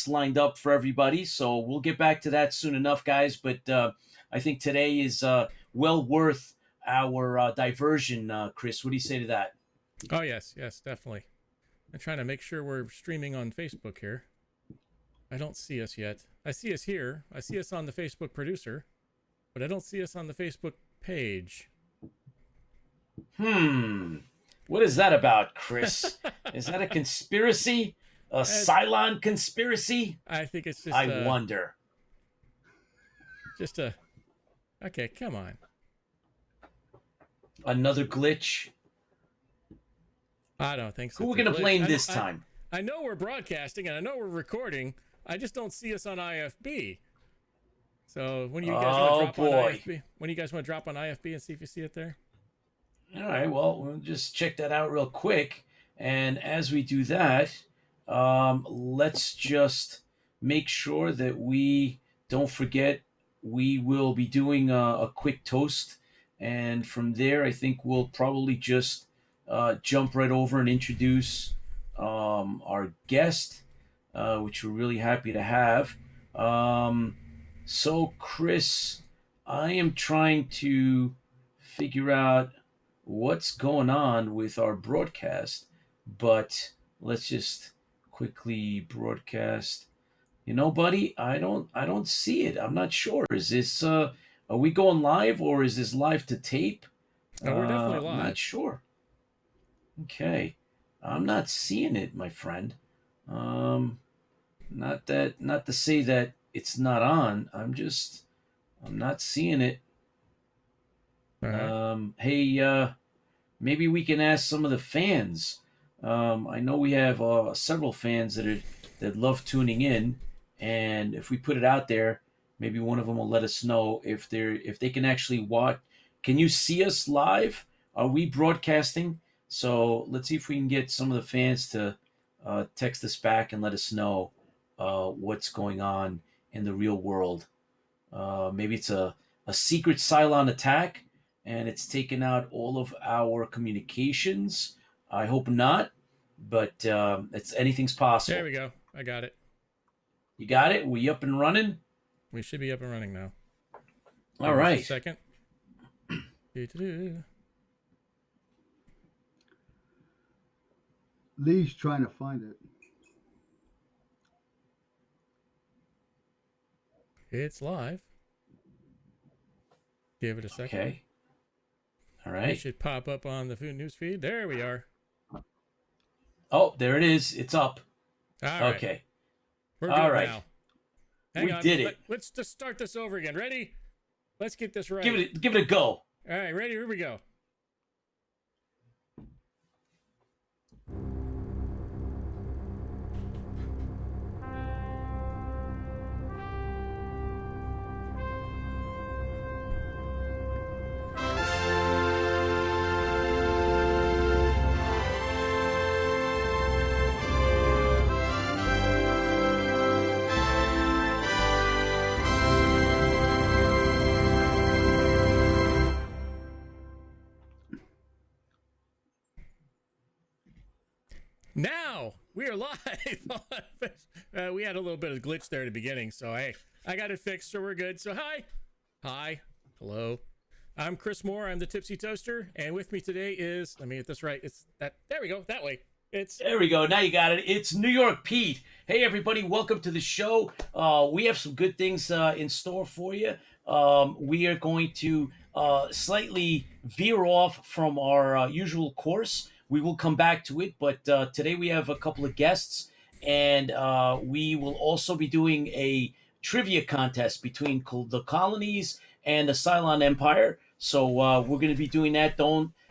lined up for everybody, so we'll get back to that soon enough, guys. But I think today is well worth our diversion. Chris, what do you say to that? Oh, yes, definitely. I'm trying to make sure we're streaming on Facebook here. I don't see us yet. I see us here. I see us on the Facebook producer, but I don't see us on the Facebook page. What is that about, Chris? Is that a conspiracy? A Cylon conspiracy? I think it's just. I wonder. Just a. Okay, come on. Another glitch? I don't think so. Who are we going to blame this time? I know we're broadcasting and I know we're recording. I just don't see us on IFB. So when you guys want to drop on IFB? When you guys want to drop on IFB and see if you see it there? All right, well, we'll just check that out real quick. And as we do that, let's just make sure that we don't forget we will be doing a quick toast. And from there, I think we'll probably just jump right over and introduce our guest, which we're really happy to have. So, Chris, I am trying to figure out what's going on with our broadcast, but let's just quickly broadcast. You know, buddy, I don't see it. I'm not sure. Is this are we going live or is this live to tape? No, we're definitely live. I'm not sure. Okay. I'm not seeing it, my friend. Not to say that it's not on. I'm not seeing it. Right. Hey, maybe we can ask some of the fans. I know we have several fans that love tuning in, and if we put it out there, maybe one of them will let us know if they can actually watch. Can you see us live? Are we broadcasting? So let's see if we can get some of the fans to text us back and let us know what's going on in the real world. Maybe it's a secret Cylon attack, and it's taken out all of our communications. I hope not, but anything's possible. There we go. I got it. You got it? We up and running? We should be up and running now. All right. A second. Lee's trying to find it. It's live. Give it a second. Okay. All right. It should pop up on the food news feed. There we are. Oh, there it is. It's up. All right. Okay. We're good now. Hang on. Did it. Let's just start this over again. Ready? Let's get this right. Give it a go. All right, ready? Here we go. Now we are live. We had a little bit of glitch there at the beginning, so hey, I got it fixed, so we're good. So hi, hello. I'm Chris Moore. I'm the Tipsy Toaster, and with me today is, let me get this right. It's that. There we go. That way. There we go. Now you got it. It's New York Pete. Hey everybody, welcome to the show. We have some good things in store for you. We are going to slightly veer off from our usual course. We will come back to it, but today we have a couple of guests, and we will also be doing a trivia contest between the colonies and the Cylon Empire. So we're going to be doing that.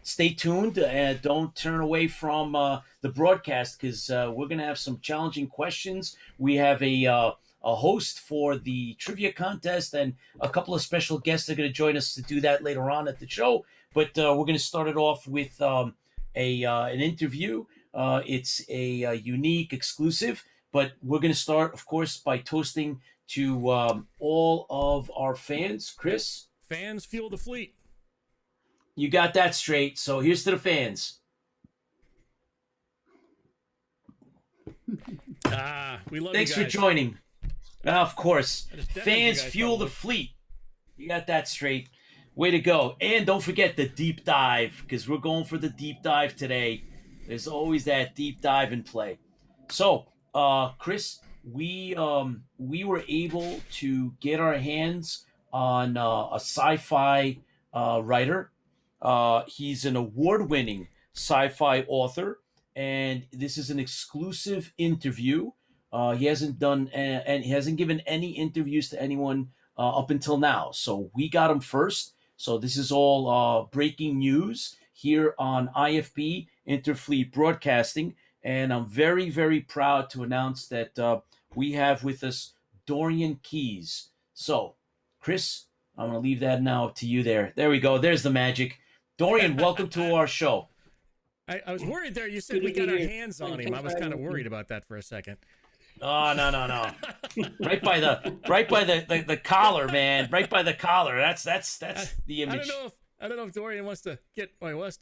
Stay tuned and don't turn away from the broadcast, because we're going to have some challenging questions. We have a host for the trivia contest, and a couple of special guests are going to join us to do that later on at the show. But we're going to start it off with an interview. It's a unique exclusive, but we're going to start, of course, by toasting to all of our fans. Chris? Fans fuel the fleet. You got that straight. So here's to the fans. We love Thanks you for guys. joining. Of course. Definitely Fans you guys, fuel the probably. fleet. You got that straight. Way to go. And don't forget the deep dive, because we're going for the deep dive today. There's always that deep dive in play. So, Chris, we were able to get our hands on a sci-fi writer. He's an award-winning sci-fi author, and this is an exclusive interview. He hasn't done and he hasn't given any interviews to anyone up until now. So we got him first. So this is all breaking news here on IFB Interfleet Broadcasting, and I'm very, very proud to announce that we have with us Dorian Keys. So, Chris, I'm going to leave that now to you there. There we go. There's the magic. Dorian, welcome to our show. I was worried there. You said Good we to got be our here. hands on him. Thanks I for was kind of having me. worried about that for a second. Oh no. Right by the collar, man. Right by the collar. That's the image. I don't know if Dorian wants to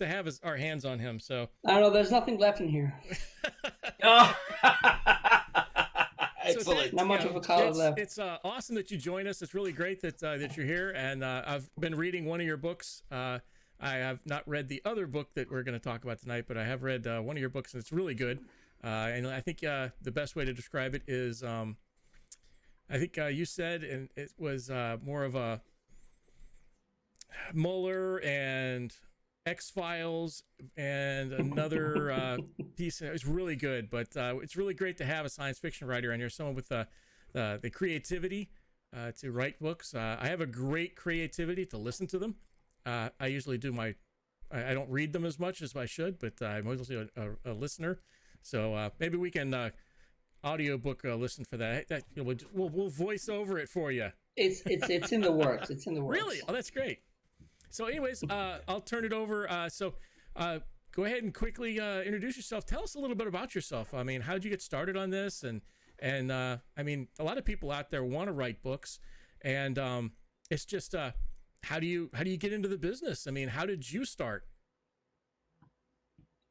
have our hands on him. So I don't know. There's nothing left in here. Oh. So Excellent. Not much of a collar left. It's awesome that you joined us. It's really great that you're here. And I've been reading one of your books. I have not read the other book that we're going to talk about tonight, but I have read one of your books, and it's really good. And I think the best way to describe it is, I think you said, and it was more of a Mueller and X-Files and another piece. It was really good, but it's really great to have a science fiction writer on here, someone with the creativity to write books. I have a great creativity to listen to them. I usually do I don't read them as much as I should, but I'm mostly a listener. So maybe we can audiobook listen for that. We'll voice over it for you. It's in the works. It's in the works. Really? Oh, that's great. So, anyways, I'll turn it over. Go ahead and quickly introduce yourself. Tell us a little bit about yourself. I mean, how did you get started on this? And I mean, a lot of people out there want to write books, and it's just how do you get into the business? I mean, how did you start?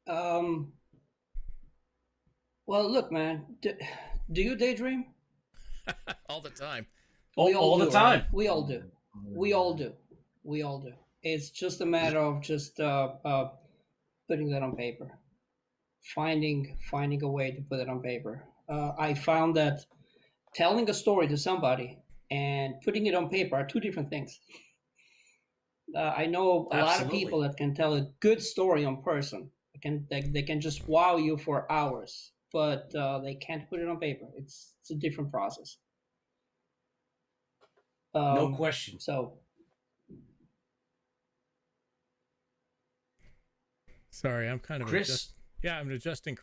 Well, look, man. Do you daydream? All the time. All the time. Right? We all do. We all do. We all do. It's just a matter of just putting that on paper, finding a way to put it on paper. I found that telling a story to somebody and putting it on paper are two different things. I know a lot of people that can tell a good story on person. They can just wow you for hours, but they can't put it on paper. It's a different process. No question. So. Sorry, I'm kind of Chris. I'm adjusting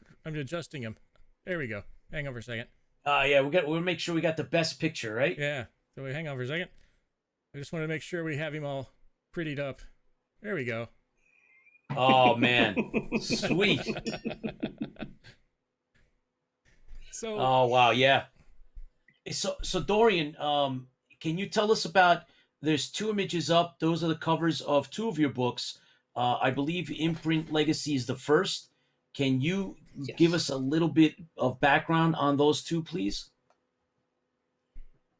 him. There we go. Hang on for a second. Yeah, we'll make sure we got the best picture, right? Yeah. So we hang on for a second. I just want to make sure we have him all prettied up. There we go. Oh man, sweet. So. Oh wow, yeah. So Dorian, can you tell us about? There's two images up. Those are the covers of two of your books. I believe Imprint Legacy is the first. Can you give us a little bit of background on those two, please?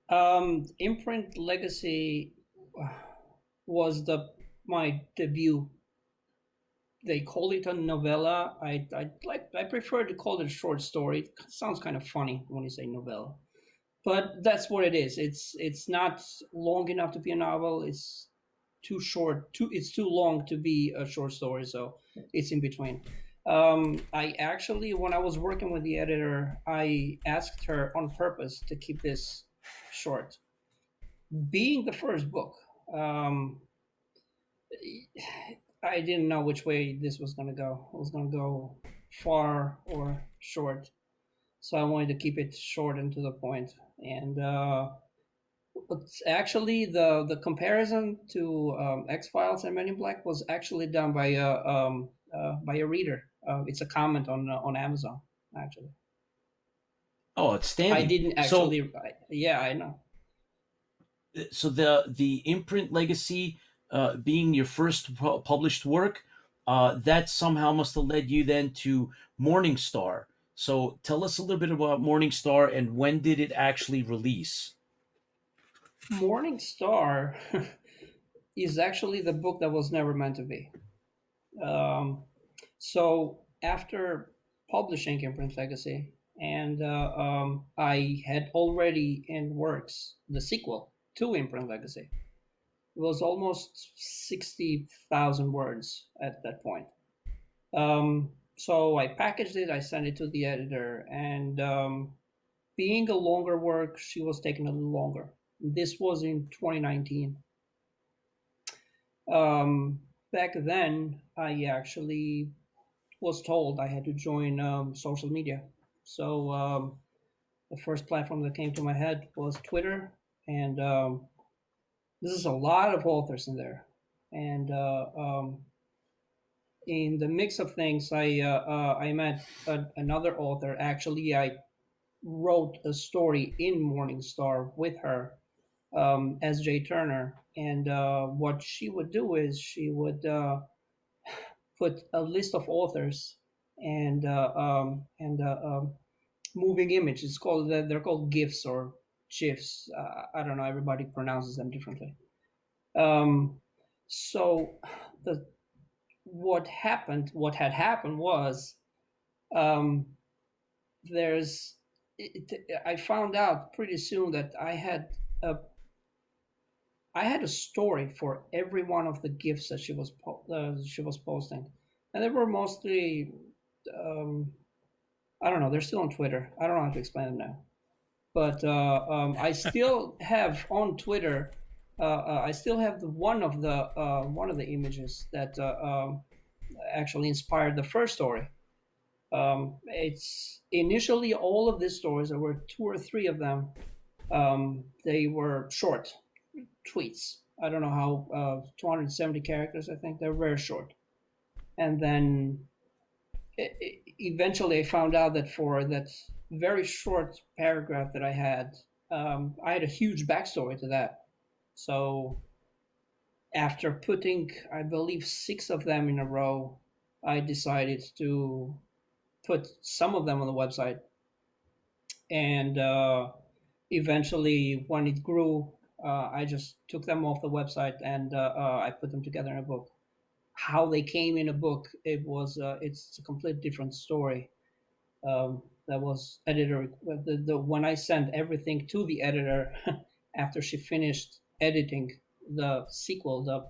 Imprint Legacy was my debut. They call it a novella. I prefer to call it a short story. It sounds kind of funny when you say novella, but that's what it is. It's not long enough to be a novel. It's too short. It's too long to be a short story. So it's in between. I actually, when I was working with the editor, I asked her on purpose to keep this short. Being the first book, I didn't know which way this was going to go. It was going to go far or short. So I wanted to keep it short and to the point. And actually, the comparison to X-Files and Men in Black was actually done by a reader. It's a comment on Amazon, actually. Oh, outstanding. I didn't actually. Yeah, I know. So the Imprint Legacy being your first published work, that somehow must have led you then to Morningstar. So tell us a little bit about Morningstar and when did it actually release? Morning Star is actually the book that was never meant to be. Um, so after publishing Imprint Legacy, and I had already in works the sequel to Imprint Legacy. It was almost 60,000 words at that point. So I packaged it, I sent it to the editor, and being a longer work, she was taking a little longer. This was in 2019. Back then, I actually was told I had to join social media. So the first platform that came to my head was Twitter, and this is a lot of authors in there. And in the mix of things, I met another author. Actually, I wrote a story in Morningstar with her, S.J. Turner, and what she would do is she would put a list of authors and moving image. It's called they're called GIFs or GIFs. I don't know. Everybody pronounces them differently. Um, so the what had happened was um, there's I found out pretty soon that a I had a story for every one of the gifts that she was posting, and they were mostly um, I don't know. They're still on Twitter. I don't know how to explain them now, but I still have on Twitter. I still have one of the images that actually inspired the first story. It's initially all of these stories. There were two or three of them. They were short tweets. I don't know how 270 characters. I think they're very short. And then eventually, I found out that for that very short paragraph that I had a huge backstory to that. So after putting, I believe, six of them in a row, I decided to put some of them on the website, and eventually, when it grew, I just took them off the website and I put them together in a book. How they came in a book, it's a complete different story. That was editor when I sent everything to the editor after she finished editing the sequel, the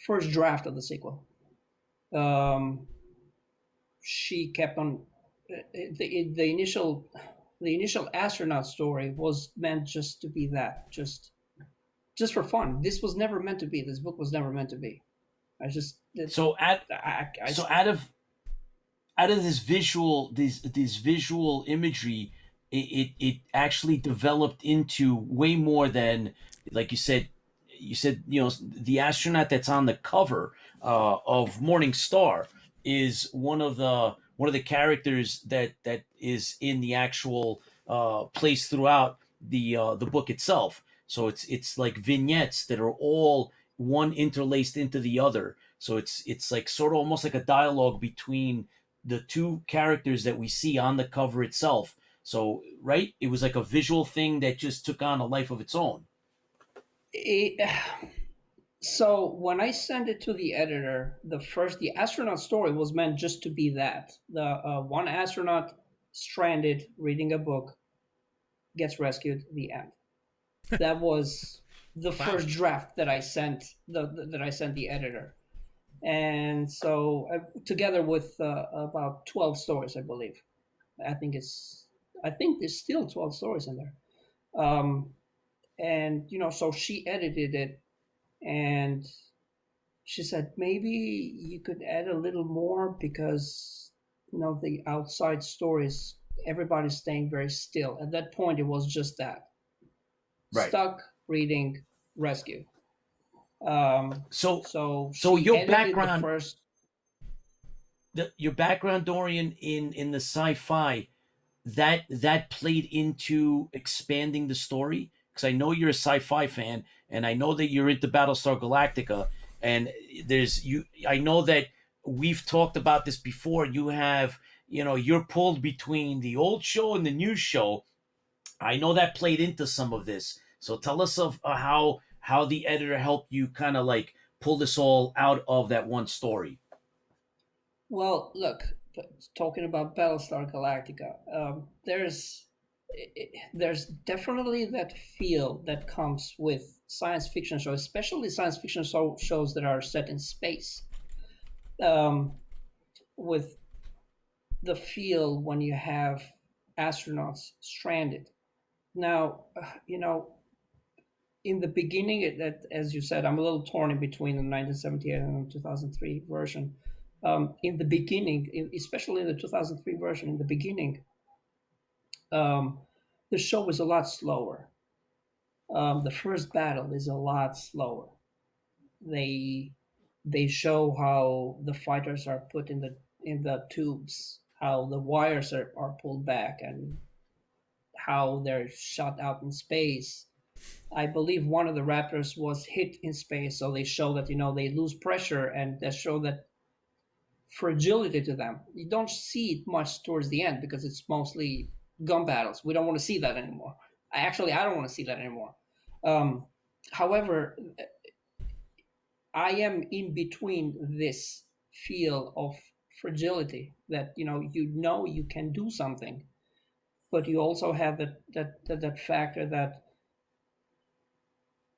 first draft of the sequel. Um, she kept on the initial astronaut story was meant just to be that, just for fun. This was never meant to be. This book was never meant to be. I just So at I so out of this visual these visual imagery, it actually developed into way more than, like you said, the astronaut that's on the cover of Morning Star is one of the characters that is in the actual place throughout the book itself. So it's like vignettes that are all one interlaced into the other. So it's like sort of almost like a dialogue between the two characters that we see on the cover itself. So, right, it was like a visual thing that just took on a life of its own. it, so when I sent it to the editor, the astronaut story was meant just to be that the one astronaut stranded reading a book gets rescued. The end. That was the Wow. first draft that I sent that I sent the editor, and so together with about 12 stories, I believe. I think it's I think there's still 12 stories in there. Um, and so she edited it, and she said maybe you could add a little more because the outside stories, everybody's staying very still. At that point, it was just that Right. stuck reading rescue. Um, So, so so she edited the first. your background, Dorian, in the sci-fi, that played into expanding the story, because I know you're a sci-fi fan, and I know that you're into Battlestar Galactica, and there's you. I know that we've talked about this before. You have you're pulled between the old show and the new show. I know that played into some of this. So tell us of how the editor helped you kind of like pull this all out of that one story. Well, look, talking about Battlestar Galactica, there's definitely that feel that comes with science fiction shows, especially science fiction shows that are set in space. Um, with the feel when you have astronauts stranded. Now, in the beginning, as you said, I'm a little torn in between the 1978 and the 2003 version. In the beginning, especially in the 2003 version, in the beginning, um, the show is a lot slower. The first battle is a lot slower. They they show how the fighters are put in the tubes, how the wires are pulled back, and how they're shot out in space. I believe one of the Raptors was hit in space, so they show that they lose pressure, and they show that fragility to them. You don't see it much towards the end because it's mostly gun battles. We don't want to see that anymore. I don't want to see that anymore. Um, However, I am in between this feel of fragility that you can do something, but you also have that factor that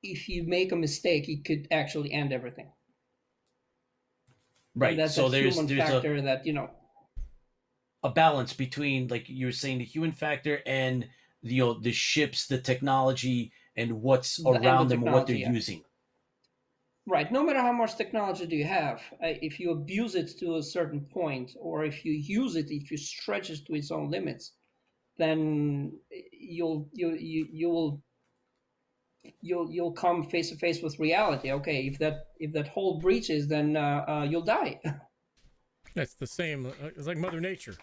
if you make a mistake, it could actually end everything. And Right. that's that So there's human there's a factor that a balance between, like you were saying, the human factor and the ships, the technology, and what's and the around them and what they're technology. Yeah. using. Right. No matter how much technology do you have, if you abuse it to a certain point, or if you use it, if you stretch it to its own limits, then you'll come face to face with reality. Okay, if that hole breaches, then you'll die. That's the same. It's like Mother Nature.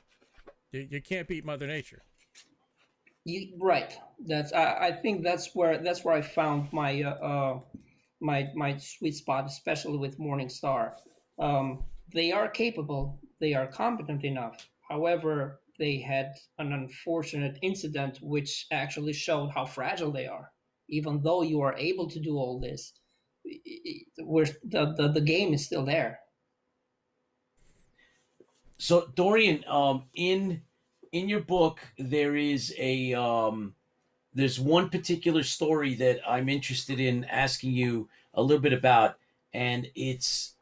You can't beat Mother Nature. Right. I think that's where I found my sweet spot, especially with Morningstar. They are capable, they are competent enough. However, they had an unfortunate incident which actually showed how fragile they are. Even though you are able to do all this, where the game is still there. So Dorian, in your book, there's one particular story that I'm interested in asking you a little bit about, and it's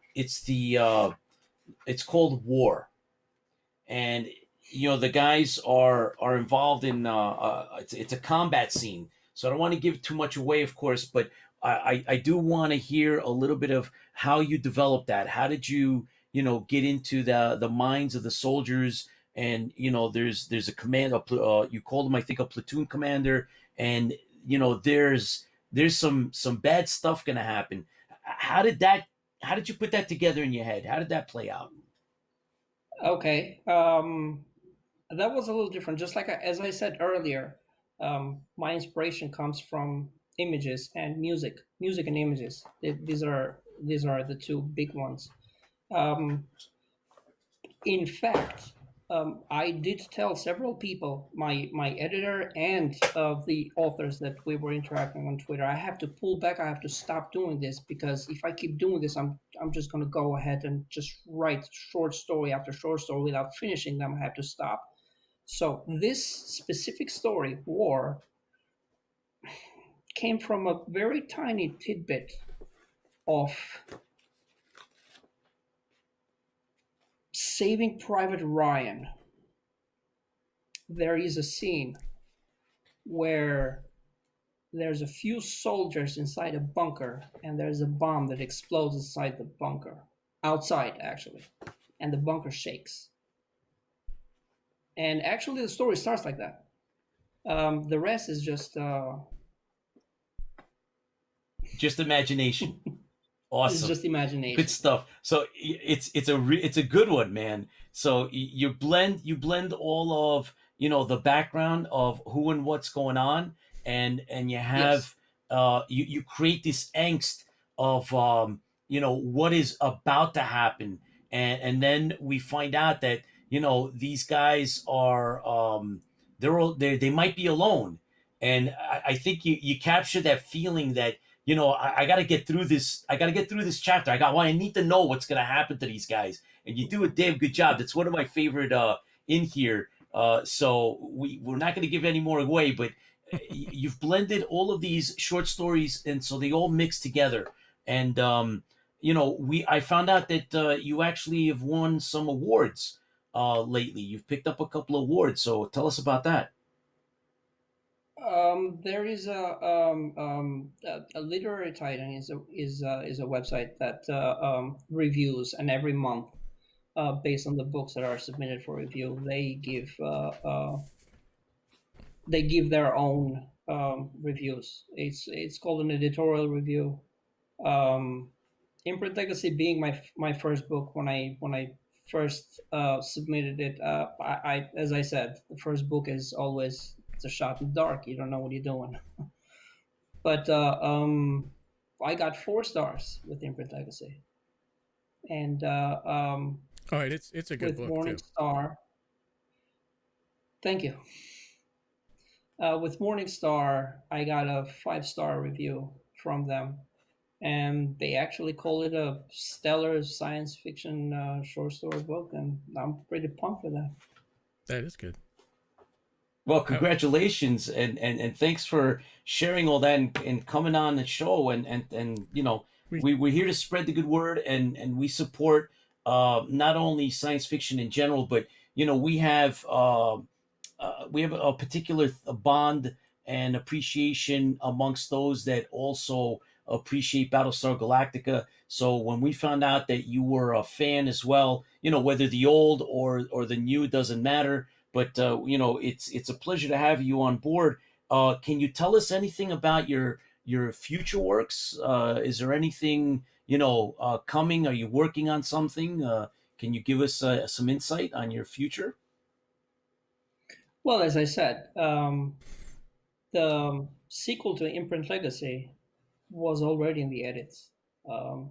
called War, and the guys are involved in it's a combat scene. So I don't want to give too much away, of course, but I do want to hear a little bit of how you developed that. How did you get into the minds of the soldiers? And there's a command, you called him, I think, a platoon commander, and there's some bad stuff gonna happen. How did you put that together in your head? How did that play out? Okay. That was a little different. Just like as I said earlier, my inspiration comes from images and music and images. These are the two big ones. Um, in fact, I did tell several people, my editor and the authors that we were interacting on Twitter, I have to pull back. I have to stop doing this because if I keep doing this, I'm just going to go ahead and just write short story after short story without finishing them. I have to stop. So this specific story, War, came from a very tiny tidbit of Saving Private Ryan. There is a scene where there's a few soldiers inside a bunker and there's a bomb that explodes inside the bunker, outside actually, and the bunker shakes. And actually, the story starts like that. The rest is Just imagination. it's Awesome. just Good imagination. stuff. So it's a good one, man. So you blend all of the background of who and what's going on, and you Yes. have you create this angst of what is about to happen, and then we find out that these guys are they might be alone, and I think you capture that feeling that I got to get through this. I got to get through this chapter. I need to know what's going to happen to these guys, and you do a damn good job. That's one of my favorite in here. So we're not going to give any more away, but you've blended all of these short stories, and so they all mix together. And I found out that you actually have won some awards lately. You've picked up a couple of awards, so tell us about that. There is a literary titan is a website that reviews, and every month, based on the books that are submitted for review, they give their own reviews. It's called an editorial review. Um, Imprint Legacy being my first book, when I first submitted it, as I said, the first book is always, it's a shot in the dark. You don't know what you're doing. But I got 4 stars with Imprint Legacy, and All right, it's a good with book too. Morningstar. Thank you. With Morningstar, I got a 5-star review from them, and they actually call it a stellar science fiction short story book, and I'm pretty pumped for that. That is good. Well, congratulations, and thanks for sharing all that and coming on the show. And we're here to spread the good word, and we support not only science fiction in general, but we have a particular bond and appreciation amongst those that also appreciate Battlestar Galactica. So when we found out that you were a fan as well, whether the old or the new doesn't matter, but it's a pleasure to have you on board. Can you tell us anything about your future works? Is there anything coming? Are you working on something? Can you give us some insight on your future? Well, as I said, the sequel to Imprint Legacy was already in the edits. Um,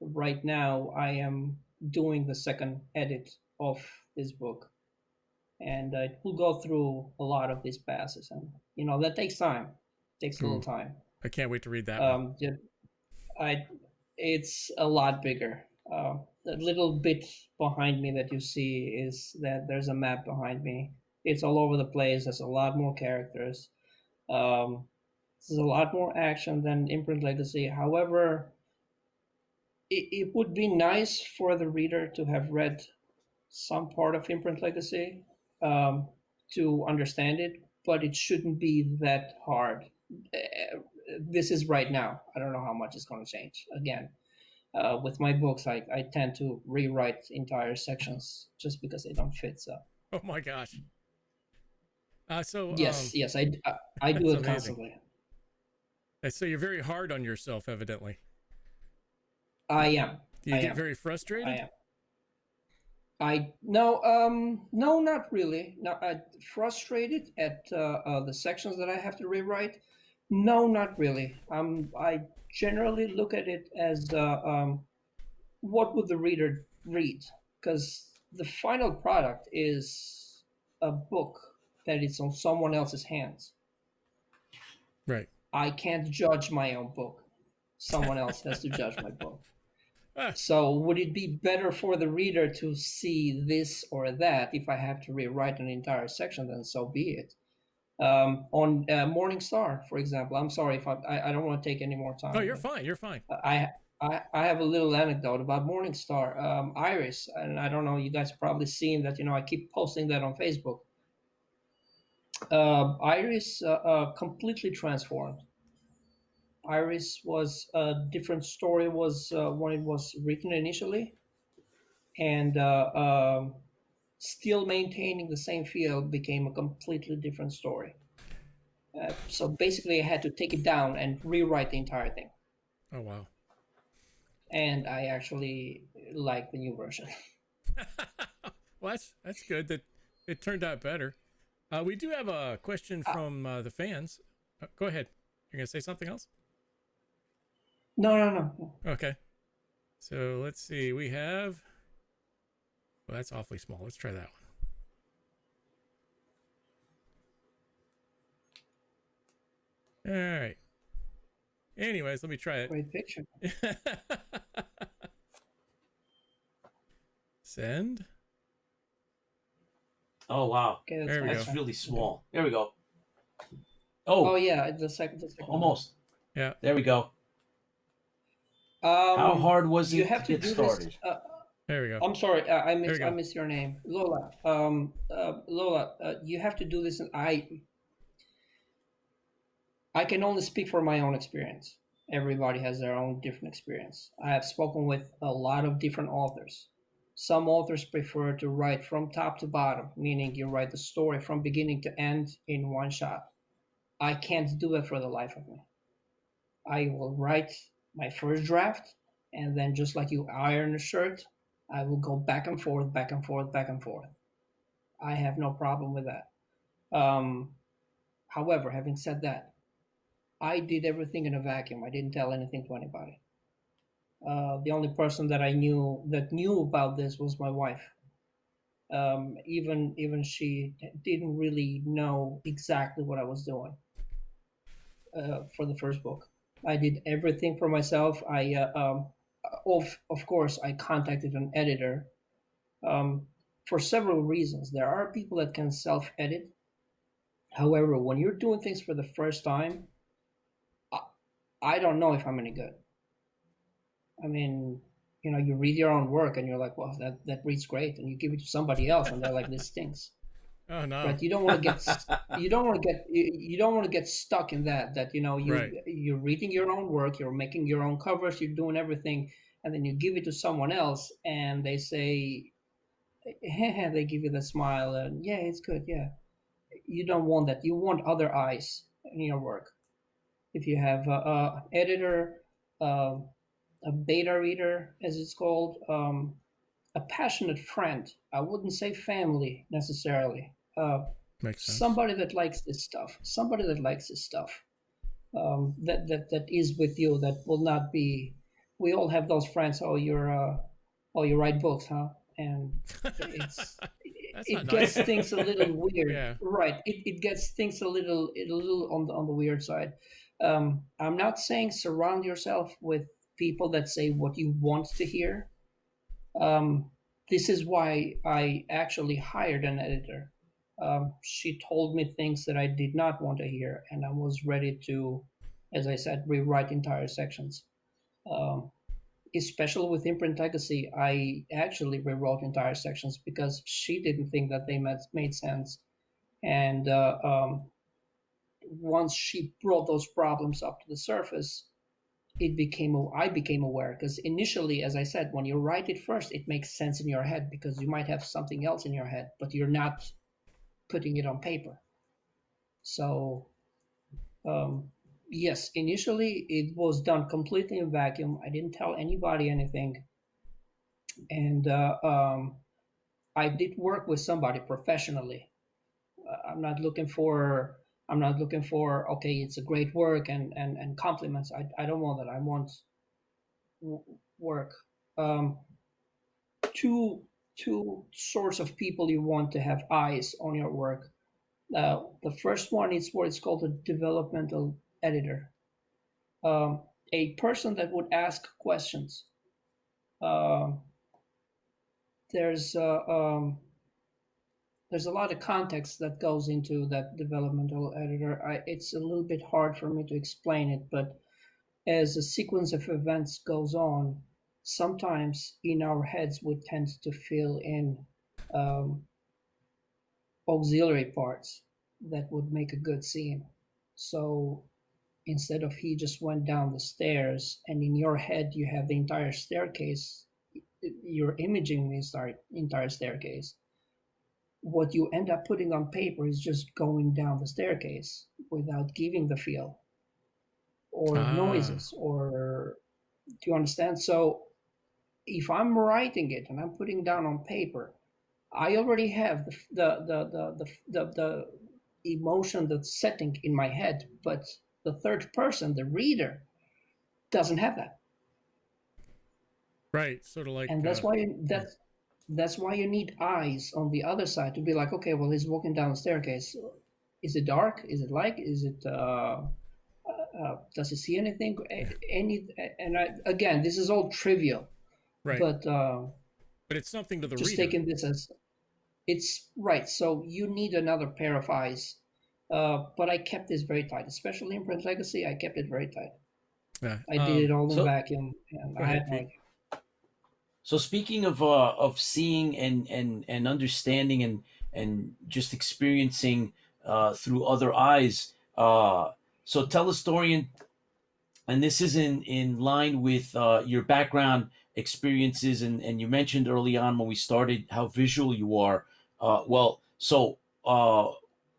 right now, I am doing the second edit of this book, and it will go through a lot of these passes, and that takes time. Takes a little Ooh, time. I can't wait to read that one. I It's a lot bigger. The little bit behind me that you see is that there's a map behind me. It's all over the place. There's a lot more characters. Um, there's a lot more action than Imprint Legacy. However, it would be nice for the reader to have read some part of Imprint Legacy um, to understand it, but it shouldn't be that hard. This is right now. I don't know how much it's going to change. Again, with my books, I tend to rewrite entire sections just because they don't fit. So Oh my gosh. So yes, I do that's it amazing. constantly. So you're very hard on yourself, evidently. I am. Do you I get am. very I frustrated? am. I no no, not really. No, frustrated at the sections that I have to rewrite. No, not really. I generally look at it as what would the reader read, because the final product is a book that is on someone else's hands. Right. I can't judge my own book. Someone else has to judge my book. Ah, So would it be better for the reader to see this or that? If I have to rewrite an entire section, then so be it. On Morningstar, for example, I'm sorry if I don't want to take any more oh, time, you're but fine. You're fine. I have a little anecdote about Morningstar. Iris, and I don't know, you guys probably seen that. I keep posting that on Facebook. Iris completely transformed. Iris was a different story was when it was written initially, and still maintaining the same feel became a completely different story. So basically, I had to take it down and rewrite the entire thing. Oh wow. And I actually like the new version. Well, that's good that it turned out better. We do have a question from the fans. Go ahead. You're gonna say something else? No, no, no. Okay. So let's see. We have. Well, that's awfully small. Let's try that one. All right. Anyways, let me try it. Great picture. Send. Oh wow, Okay, There we fine. go. that's really Okay. small. There we go. Oh Oh, yeah, the second one. almost. Yeah. There we go. How hard was You it to have to get do this. started? There we go. I'm sorry, I There we missed go. your name, Lola. Lola, you have to do this, and I can only speak for my own experience. Everybody has their own different experience. I have spoken with a lot of different authors. Some authors prefer to write from top to bottom, meaning you write the story from beginning to end in one shot. I can't do it for the life of me. I will write my first draft, and then just like you iron a shirt, I will go back and forth, back and forth, back and forth. I have no problem with that. Um, However, having said that, I did everything in a vacuum. I didn't tell anything to anybody. The only person that I knew that knew about this was my wife. Even she didn't really know exactly what I was doing for the first book. I did everything for myself. Of course, I contacted an editor um, for several reasons. There are people that can self-edit. However, when you're doing things for the first time, I, I don't know if I'm any good. I mean, you read your own work and you're like, well, that reads great, and you give it to somebody else, and they're like, this stinks. Oh no. Right? You don't want to get you don't want to get stuck in that Right. you're reading your own work, you're making your own covers, you're doing everything, and then you give it to someone else, and they say, they give you the smile, and yeah, it's good, yeah. You don't want that. You want other eyes in your work. If you have a editor, uh, a beta reader, as it's called, a passionate friend. I wouldn't say family necessarily. Makes sense. Somebody that likes this stuff. Somebody that likes this stuff. That is with you. That will not be. We all have those friends. Oh, you write books, huh? And it's That's not it gets nice. things a little weird, Yeah. right? It gets things a little on the weird side. I'm not saying surround yourself with people that say what you want to hear. um, this is why I actually hired an editor. She told me things that I did not want to hear, and I was ready to, as I said, rewrite entire sections. Um, Especially with Imprint Legacy, I actually rewrote entire sections because she didn't think that they made sense. And once she brought those problems up to the surface, I became aware, because initially, as I said, when you write it first, it makes sense in your head because you might have something else in your head, but you're not putting it on paper. So um, yes, initially it was done completely in vacuum. I didn't tell anybody anything, and I did work with somebody professionally. I'm not looking for okay, it's a great work and compliments. I don't want that. I want work. um, two two sorts of people you want to have eyes on your work. The first one is what is called a developmental editor, um, a person that would ask questions. Um there's there's a lot of context that goes into that developmental editor. It's a little bit hard for me to explain it, but as a sequence of events goes on, sometimes in our heads we tend to fill in um, auxiliary parts that would make a good scene. So instead of he just went down the stairs and in your head you have the entire staircase, you're imaging the entire staircase. What you end up putting on paper is just going down the staircase without giving the feel or Ah. noises, or do you understand? So if I'm writing it and I'm putting down on paper, I already have the emotion, the setting in my head, but the third person, the reader, doesn't have that, Right. Sort of like and yeah. that's why you need eyes on the other side to be like, okay, well, he's walking down the staircase. Is it dark? Is it light? Is it does he see anything? And again, this is all trivial, Right. but But it's something to the just reader. taking this as it's right. So you need another pair of eyes. But I kept this very tight, especially Imprint Legacy. I kept it very tight. Yeah. I did it all in So vacuum, and Go I ahead, had no Pete. idea. So speaking of seeing and understanding and just experiencing through other eyes, so tell us, Dorian, and this is in line with your background experiences, and you mentioned early on when we started how visual you are.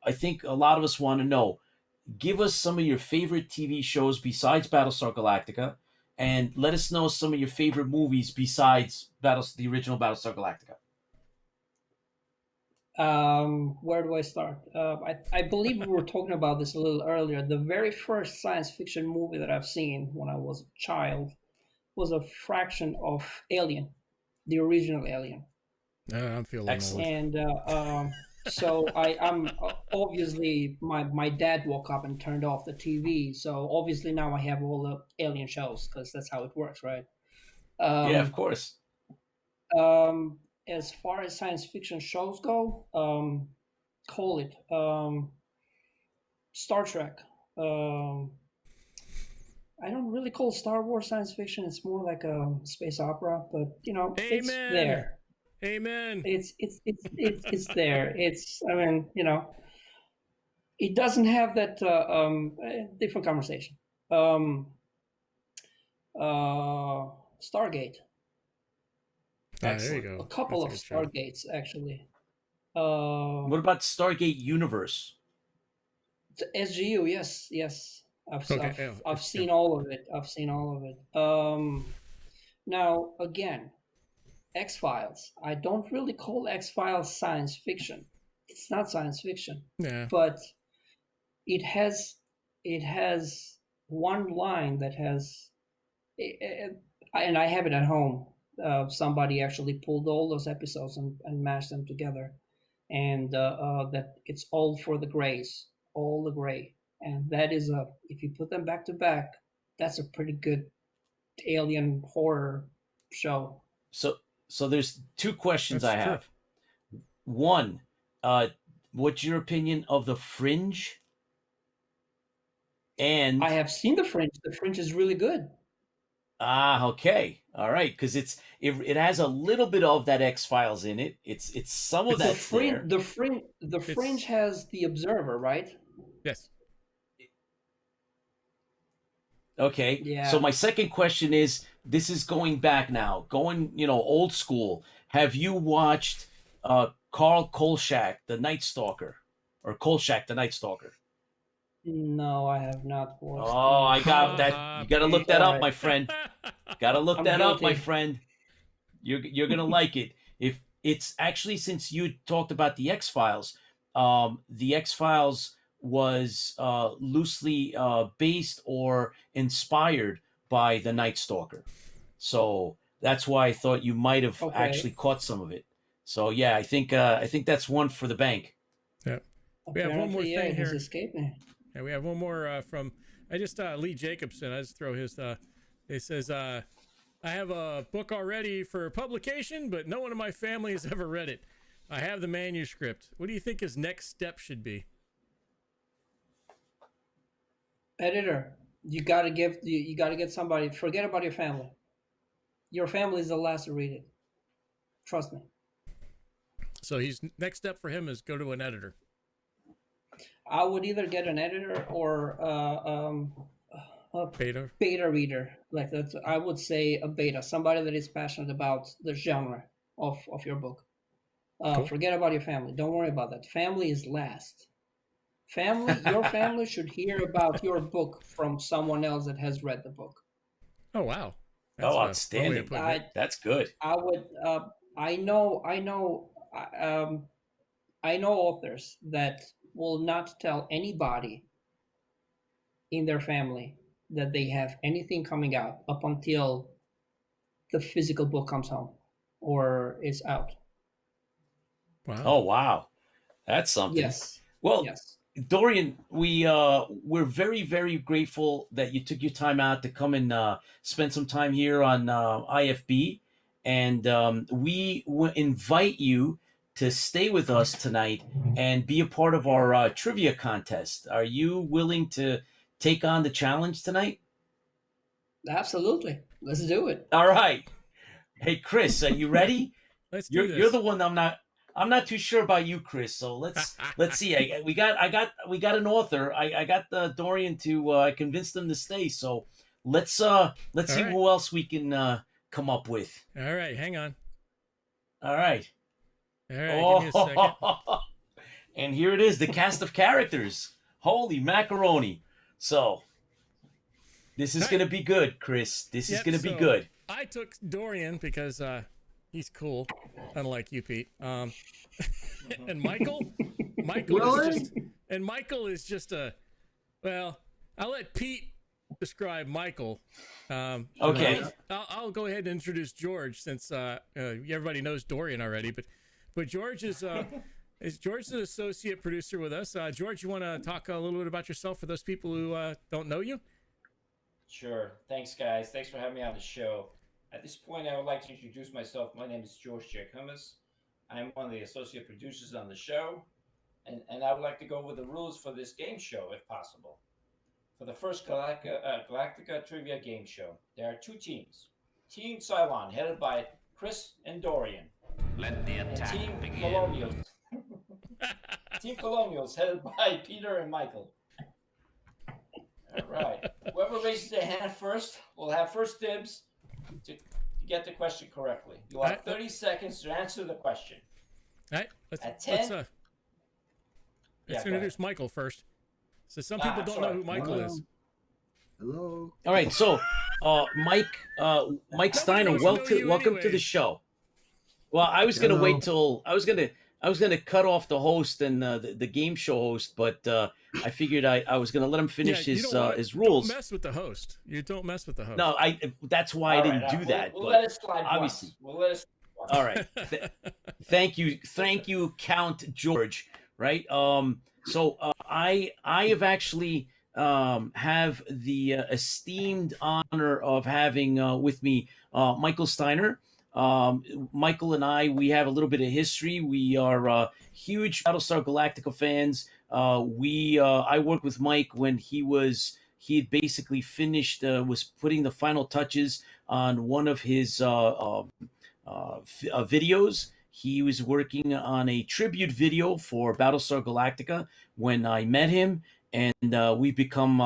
I think a lot of us want to know. Give us some of your favorite TV shows besides Battlestar Galactica, and let us know some of your favorite movies besides the original Battlestar Galactica. Where do I start? I believe we were talking about this a little earlier. The very first science fiction movie that I've seen when I was a child was a fraction of Alien, the original Alien. I'm feeling old. Excellent. And so I'm obviously my dad woke up and turned off the TV. So obviously now I have all the Alien shows because that's how it works, right? Yeah, of Um, course. um, as far as science fiction shows go, call it Star Trek. Um, I don't really call Star Wars science fiction. It's more like a space opera, but it's Amen. there. Amen. It's there. It's I mean, it doesn't have that different conversation. Um, Stargate, There you excellent. A go. couple That's a of good show. Stargates actually. Uh, What about Stargate Universe? SGU, yes, yes. Okay. Yeah. I've Yeah. seen all of it. I've seen all of it. Now again, X Files. I don't really call X Files science fiction. It's not science fiction, Yeah. but it has it has one line that has, and I have it at home. Somebody actually pulled all those episodes and mashed them together, and that it's all for the grays, all the gray, and that is a if you put them back to back, that's a pretty good alien horror show. So, so there's two questions That's I true. have. One, uh, what's your opinion of the Fringe? I And have seen the Fringe. The Fringe is really good. okay, all right, because it has a little bit of that X Files in it. It's some of It's The that's Fringe, there. the Fringe it's has the Observer, right? yes. Okay, so Yeah. my second question is: this is going back now, going old school. Have you watched Carl Kolchak, the Night Stalker, or Kolchak, the Night Stalker? No, I have not watched Oh, I got Ha the. that. ha, You got to look Pete. that All up, right, my friend. Got to look I'm that up, my guilty. friend. You're gonna like it. If it's actually since you talked about the X Files, the X Files was loosely based or inspired by the Night Stalker. So that's why I thought you might have actually Okay. caught some of it. So yeah, I think that's one for the bank. Yeah. We have one more Apparently, yeah, thing it has here. escaped me. And we have one more from I just Lee Jacobson. I just throw his it says I have a book already for publication, but no one in my family has ever read it. I have the manuscript. What do you think his next step should be? Editor, you gotta get somebody. Forget about your family. Your family is the last to read it. Trust me. So he's next step for him is go to an editor. I would either get an editor or a Beta. beta reader. Like that, I would say a beta, somebody that is passionate about the genre of your book. Cool. Forget about your family. Don't worry about that. Family is last. Your family should hear about your book from someone else that has read the book. Oh wow. Oh, That's one way of outstanding. putting it. That's good. I would. I know authors that will not tell anybody in their family that they have anything coming out up until the physical book comes home or is out. Wow. Oh wow, that's something. Yes. Well, Yes. Dorian, we're very very grateful that you took your time out to come and spend some time here on IFB, and invite you to stay with us tonight and be a part of our trivia contest. Are you willing to take on the challenge tonight? Absolutely. Let's do it. All right. Hey Chris, are you ready? Let's do You're this. the one I'm not too sure about you, Chris. So let's see. We got an author. I got Dorian to I convinced him to stay. So let's see All right. who else we can come up with. All right, hang on. All right. All right, give me a second. And here it is, the cast of characters. Holy macaroni! So this is gonna be good, Chris. This is gonna be good. I took Dorian because he's cool, unlike you, Pete. And Michael is just a. Well, I'll let Pete describe Michael. Okay. I'll go ahead and introduce George since everybody knows Dorian already. But George is George's an associate producer with us. George, you want to talk a little bit about yourself for those people who don't know you? Sure. Thanks, guys. Thanks for having me on the show. At this point, I would like to introduce myself. My name is George Giakoumis. I'm one of the associate producers on the show, and I would like to go over the rules for this game show, if possible. For the first Galactica Trivia game show, there are two teams. Team Cylon, headed by Chris and Dorian. Let the attack Team begin. Colonials. Team Colonials, headed by Peter and Michael. All right. Whoever raises their hand first will have first dibs to get the question correctly. You'll have 30 seconds to answer the question. All right. At 10. Let's introduce Michael first. So some people don't know who Michael is. Hello. All right. So, Mike Steiner, welcome to the show. Well, I was gonna wait till I was gonna cut off the host and the game show host, but I figured I was gonna let him finish his rules. Don't mess with the host. You don't mess with the host. No, that's why I didn't do that. We'll but let it slide obviously, once. We'll let it slide once. all right. Thank you, Count George. Right. So I have actually have the esteemed honor of having with me Michael Steiner. Michael and we have a little bit of history. We are huge Battlestar Galactica fans. I worked with Mike when he had basically finished, was putting the final touches on one of his videos. He was working on a tribute video for Battlestar Galactica when I met him, and we've become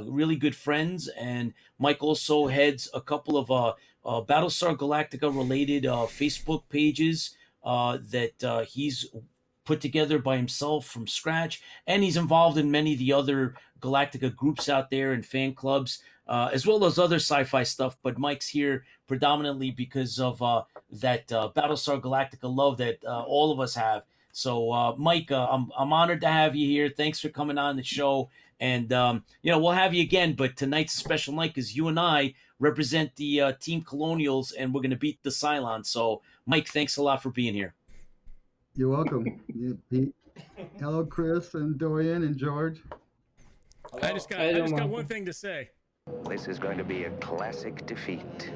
really good friends. And Mike also heads a couple of Battlestar Galactica related Facebook pages that he's put together by himself from scratch, and he's involved in many of the other Galactica groups out there and fan clubs, as well as other sci-fi stuff. But Mike's here predominantly because of that Battlestar Galactica love that all of us have. So, Mike, I'm honored to have you here. Thanks for coming on the show, and we'll have you again. But tonight's a special night because you and I represent the Team Colonials, and we're going to beat the Cylon. So, Mike, thanks a lot for being here. You're welcome. Yeah, Pete. Hello, Chris and Dorian and George. I just got one thing to say. This is going to be a classic defeat.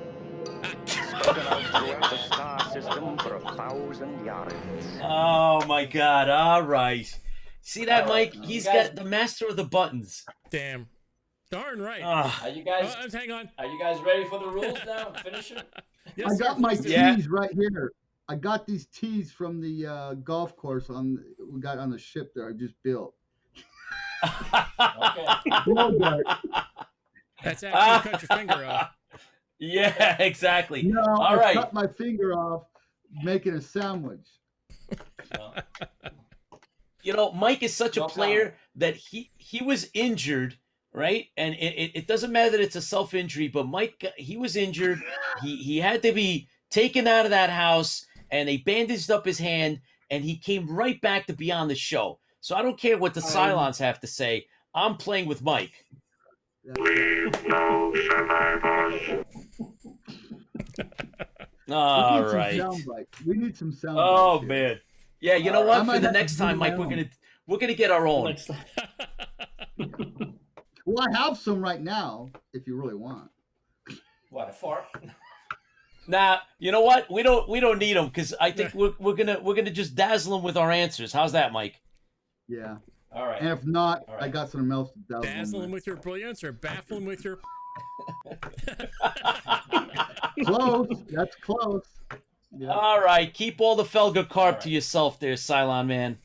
Spoken of throughout the star system for 1,000 yards. Oh my God! All right, see that, Mike? He's got the master of the buttons. Damn, darn right. Are you guys? Hang on. Are you guys ready for the rules now? Finish it. Yes, I sir, got my please do. tees right here. I got these tees from the golf course we got on the ship there. I just built. Okay. That's after you cut your finger off. Yeah, exactly. No, All I right. cut my finger off making a sandwich. Mike is such a player that he was injured, right? And it doesn't matter that it's a self-injury, but Mike, he was injured. He had to be taken out of that house, and they bandaged up his hand, and he came right back to be on the show. So I don't care what the Cylons have to say. I'm playing with Mike. All right. We need some sound Oh bites here. man. Yeah, you know what? For the next time, Mike, we're We're gonna get our own. Let's- Well, I have some right now, if you really want. What, a fart? Nah, you know what? We don't need them because I think we're gonna just dazzle them with our answers. How's that, Mike? Yeah. All right. And if not, All right. I got something else to Dazzle him with your brilliance or baffle him with your. Close. That's close. Yeah. All right, keep all the Felga carb to yourself, there, Cylon man.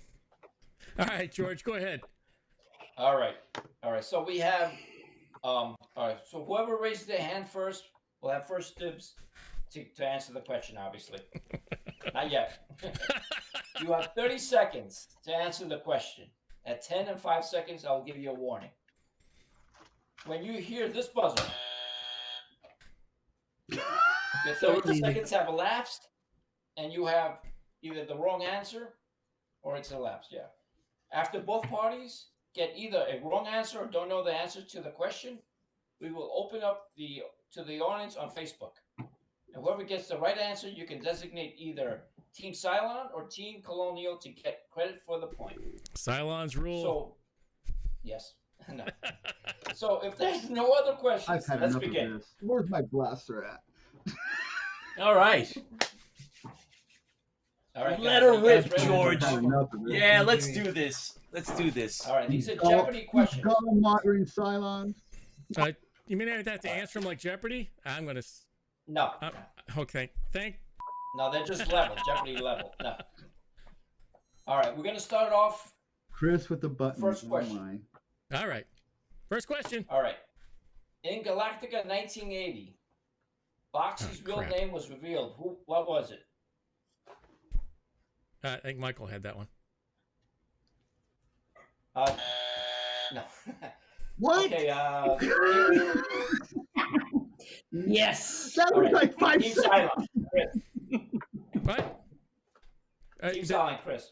All right, George, go ahead. All right. So we have, all right. So whoever raises their hand first will have first dibs to answer the question, obviously. Not yet. You have 30 seconds to answer the question. At 10 and 5 seconds, I'll give you a warning. When you hear this buzzer, your 30 seconds have elapsed, and you have either the wrong answer or it's elapsed, yeah. After both parties get either a wrong answer or don't know the answer to the question, we will open up to the audience on Facebook. And whoever gets the right answer, you can designate either Team Cylon or Team Colonial to get credit for the point. Cylon's rule. So, yes. No. So if there's no other questions, I've had let's enough begin. of this. Where's my blaster at? All right. All right, Let guys, her you guys rip, ready? George. I've had enough of this. Yeah, let's do this. Let's do this. All right, these are Jeopardy questions. Skull modern Cylons. You mean I have to answer them like Jeopardy? I'm gonna. No, Okay. no, they're just level, Jeopardy level. No. All right, we're gonna start off. Chris with the button. First question. Mine. All right. First question. All right, in Galactica 1980, Boxy's real crap. name was revealed. What was it? I think Michael had that one. No. What? Okay. Yes. That All was right. like 5 Team seconds. Cylon, Chris. What? Team Cylon, Chris.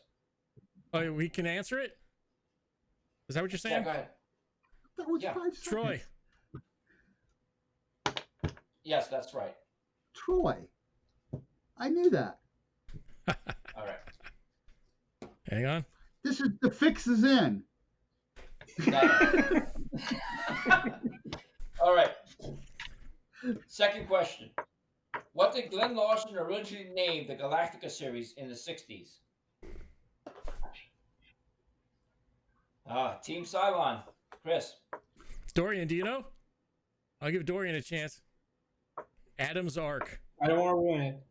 Oh, we can answer it? Is that what you're Yeah, saying? go ahead. That was Yeah. 5 seconds. Troy. Yes, that's right. Troy. I knew that. All right. Hang on. This is the fix is in. No. All right. Second question. What did Glenn Larson originally name the Galactica series in the 60s? Team Cylon. Chris. Dorian, do you know? I'll give Dorian a chance. Adam's Arc. I don't want to ruin it.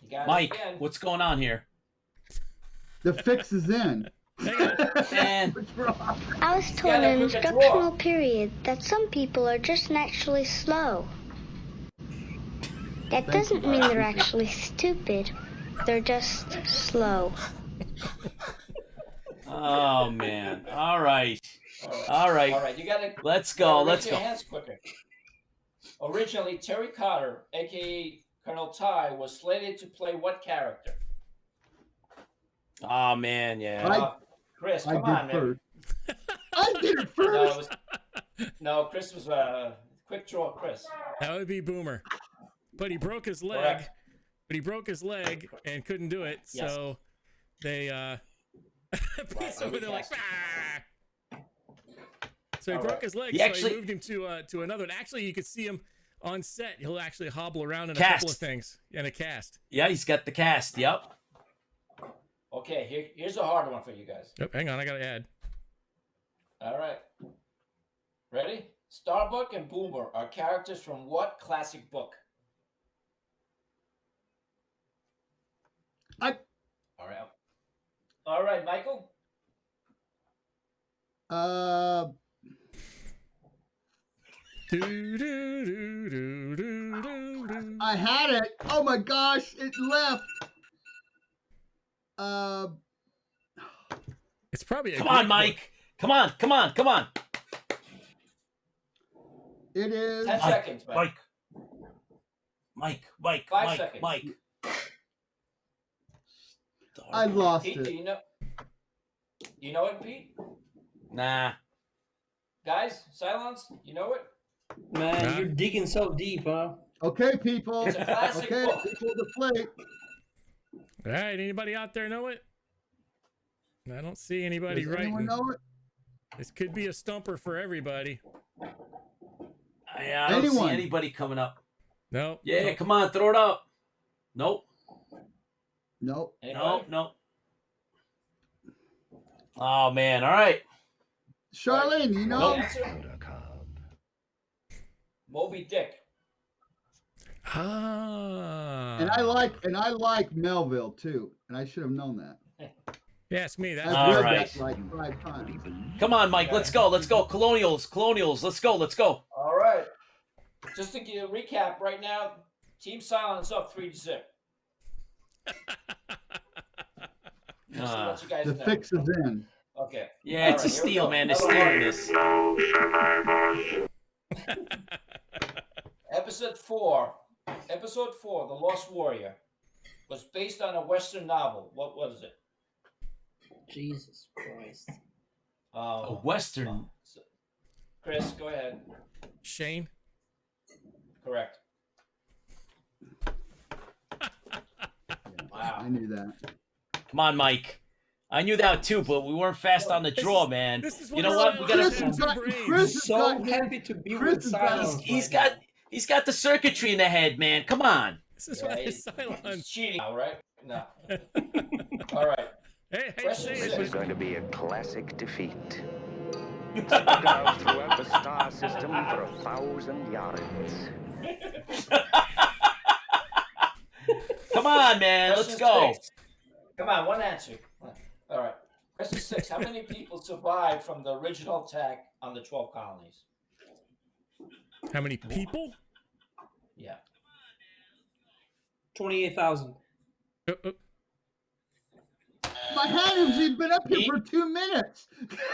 You got Mike, it again. what's going on here? The fix is in. Hang on. Man, What's wrong? I was told gotta in look at instructional draw. period that some people are just naturally slow. That Thank doesn't you. mean they're actually stupid. They're just slow. oh man. All right. All All right. right. You got to Let's go. Let's your go. hands quicker. Originally, Terry Carter, a.k.a. Colonel Ty, was slated to play what character? Oh man, yeah. I- Chris, I come did on, man. first. I did it No, first. no, Chris was quick draw, Chris. That would be Boomer. But he broke his leg. Correct. But he broke his leg and couldn't do it. Yes. So they police over there like ah! So he All broke right. his leg, He so actually- he moved him to another. And actually, you could see him on set. He'll actually hobble around in a Cast. couple of things in a cast. Yeah, he's got the cast. Yep. Okay, here's a hard one for you guys. Yep, hang on, I gotta add. All right. Ready? Starbuck and Boomer are characters from what classic book? I- All right. All right, Michael. Do, do, do, do, do, do, do. I had it. Oh my gosh, it left. It's probably a Come Greek on, book. Mike. Come on. Come on. Come on. It is. 10 seconds, Mike. Mike. 5 seconds. Mike. I lost Pete, do it. you know? You know it, Pete? Nah. Guys, Silence, you know it? Man, Huh? you're digging so deep, huh? Okay, people. It's a classic Okay, book. people to plate. All right, anybody out there know it? I don't see anybody Does writing. anyone know it? This could be a stumper for everybody. I don't see Anyone? anybody coming up. No. Yeah, no. come on, throw it up. Nope. Nope. No, no. Oh man! All right. Charlene, you know? Nope. Moby Dick. Ah. And I like Melville too, and I should have known that. Ask me. That's I've All read right. that like 5 times. Come on, Mike. Let's go. Let's go. Colonials. Let's go. All right. Just to give a recap, right now, Team Cylon is up 3-0. Just to let you guys The know. fix is in. Okay. Yeah, All it's right, a here we steal, go. man. They're Another stealing one. this. Episode 4, The Lost Warrior, was based on a Western novel. What was it? Jesus Christ. A Western. Chris, go ahead. Shane. Correct. Wow. I knew that. Come on, Mike. I knew that too, but we weren't fast on the draw, man. This is You know what? We Chris gotta. has got, brains. Chris has So got, happy to be Chris with has got- Silence. He's got the circuitry in the head, man. Come on. This is Yeah, why he's Cylon. cheating now, right? No. All right. Hey, Question Shane. This six. is going to be a classic defeat. Look out throughout the star system for 1,000 yards. Come on, man. Let's Question go. 6. Come on, one answer. All right. Question 6. How many people survived from the original attack on the 12 colonies? How many people? Yeah. 28,000. my hand has been up here for 2 minutes.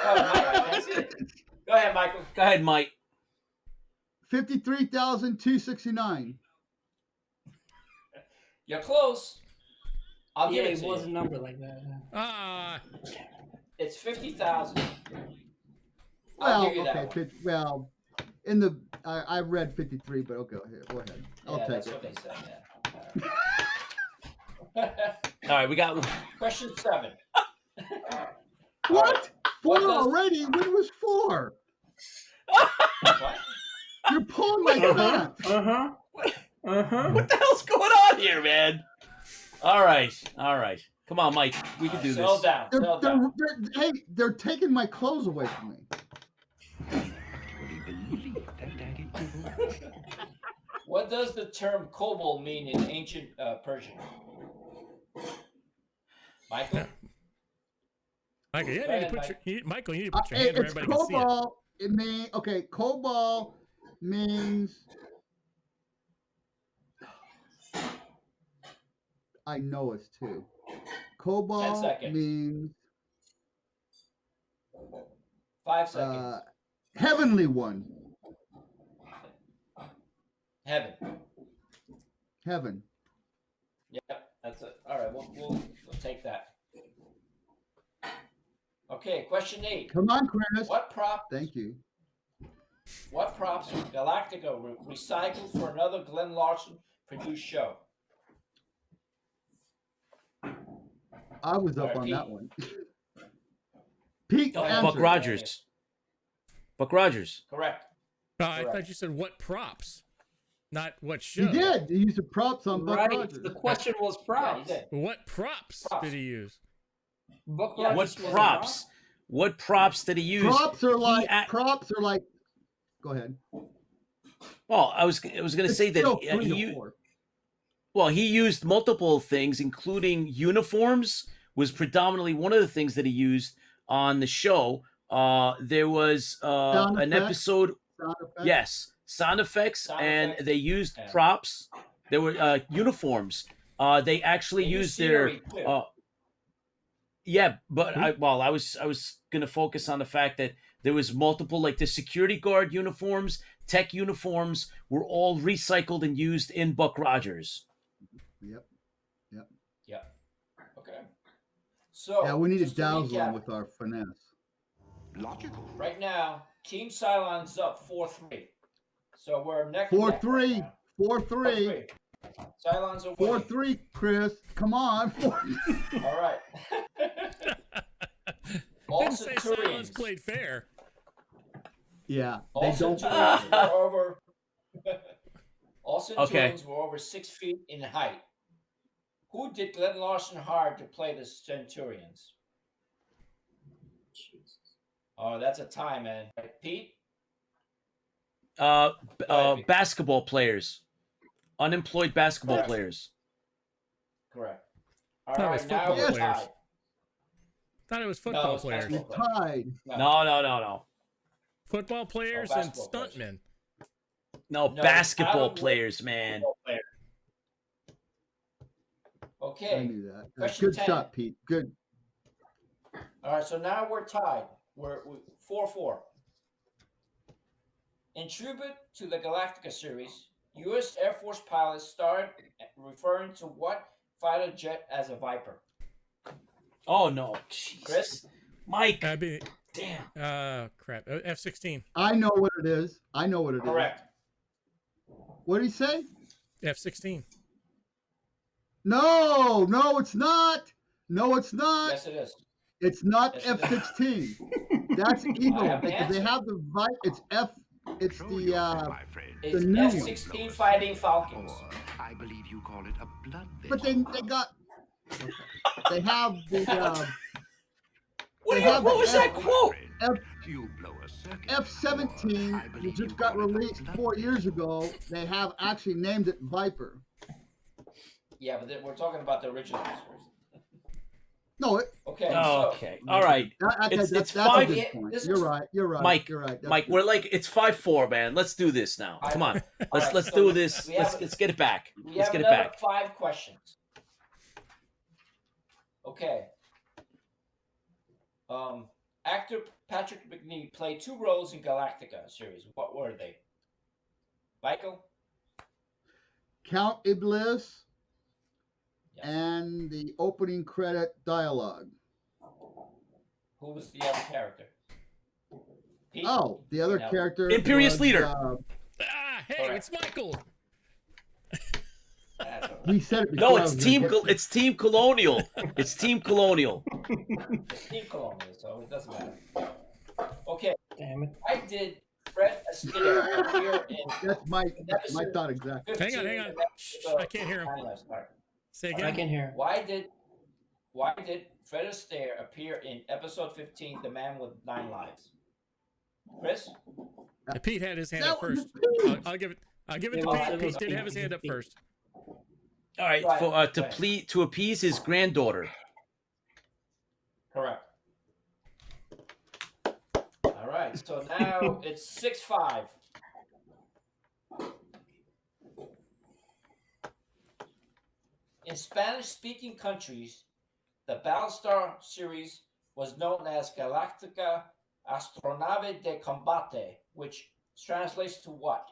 Oh, Michael, that's it. Go ahead, Michael. Go ahead, Mike. 53,269. You're close. I'll Yeah, give it it to was a you. number like that. Ah. It's 50,000. I'll Well, give you that okay. one. Well, in the I read 53, but okay, here, go ahead. I'll Yeah, take that's it. what they said. Yeah. All right, we got. Question 7. What? 4 What does- already? When was 4? What? You're pulling my fat. Uh-huh. Uh-huh. What the hell's going on here, man? All right. Come on, Mike. We can do Settle this. down. Settle down. They're taking my clothes away from me. What does the term kobold mean in ancient Persian? Michael? Michael, you Go need to ahead, put Mike. Michael, you need to put your hand where It's everybody can see it. cobalt. It means cobalt means. I know it's 2. 10 Cobalt seconds. means 5 seconds. heavenly one. Heaven. Yep, that's it. All right, we'll take that. Okay, question 8. Come on, Chris. What props? Thank you. What props from Galactica were recycled for another Glenn Larson produced show? I was up All right, on Pete. that one. Pete, Go ahead. answer. Buck Rogers. Buck Rogers. Correct. No, I Correct. thought you said what props, not what He show. did. He used the props on Buck Right. Rogers. The question was Yeah, props. you did. What props Props. did he use? Buck Yeah, Rogers What was a props? What props did he use? Props are like. He Go ahead. Well, I was going to It's say that still he, 3 to he 4. well, he used multiple things, including uniforms. Was predominantly one of the things that he used on the show. There was Sound an effects? episode. Sound effects? Yes, sound effects, Sound and effects. they used Yeah. props. There were uniforms. They actually They used used their. scenery, too. Yeah, but I was gonna focus on the fact that there was multiple, like the security guard uniforms, tech uniforms were all recycled and used in Buck Rogers. Yep. Yeah. Okay. So Yeah, we need to just dazzle recap, him with our finesse. Logical. right now, Team Cylon's up 4-3. So we're neck. 4-3. 4-3. 4-3. Cylon's are winning. 4-3, Chris. Come on. All right. All Didn't say Centurions. Cylons played fair. Yeah, All they don't. Centurions were over. All Okay. Centurions were over 6 feet in height. Who did Glenn Larson hire to play the Centurions? Oh, that's a tie, man. Right, Pete? Pete. Basketball players, unemployed basketball Correct. players. Correct. All Thought it was right, now football we're players. tied. Thought it was football it's players. basketball. You're tied. No. Football players and basketball players. stuntmen. No, No, basketball Alan players, man. Football player. I Okay. knew that. Question Good 10. shot, Pete. Good. All right, so now we're tied. We're 4-4. In tribute to the Galactica series, U.S. Air Force pilots started referring to what fighter jet as a Viper? Oh no, Jesus. Chris? Mike. That'd be Damn. crap. F-16. I know what it is. Correct. What did he say? F-16. No, it's not. No, it's not. Yes, it is. It's not Yes, it is. F-16. That's Eagle have the because they answer. have the It's F. It's Show the yourself, my friend. It's new one. F-16 Fighting Falcons. I believe you call it a blood But vessel. they have the What, They have what the was that quote? F You blow a circuit. F-17, I which believe just you got call it a released blood 4 years ago. They have actually named it Viper. Yeah, but we're talking about the original series. No, Okay. Okay. All right. It's that's five- a good point. this You're is- right. You're right. Mike, You're right. That's Mike, good. we're like it's 5-4, man. Let's do this now. Come on. Let's right, let's so do this. we have- Let's get it back. We Let's have get it another back. 5 questions. Okay. Actor Patrick McNee played 2 roles in Galactica series. What were they? Michael? Count Iblis Yes. and the opening credit dialogue. Who was the other character? Pete? Oh, the other No. character. Imperious was, Leader. Hey, Correct. it's Michael. That's all right. He said it No, before I it's was Team gonna get- it's Team Colonial. It's Team Colonial. It's Team Colonial, so it doesn't matter. Okay. Damn it. I did Fred Astaire appear in That's my thought exactly. 15 Hang on. and Shh, episode I can't hear him. 9 Lives. All right. Say I again. can hear. Why did Fred Astaire appear in episode 15, The Man with 9 Lives? Chris? Pete had his hand That up was first. Pete. I'll give it to It Pete. was Pete did have his Pete. hand up first. All right, Right, for right. to appease his granddaughter. Correct. All right, so now it's 6-5. In Spanish-speaking countries, the Battlestar series was known as Galactica Astronave de Combate, which translates to what?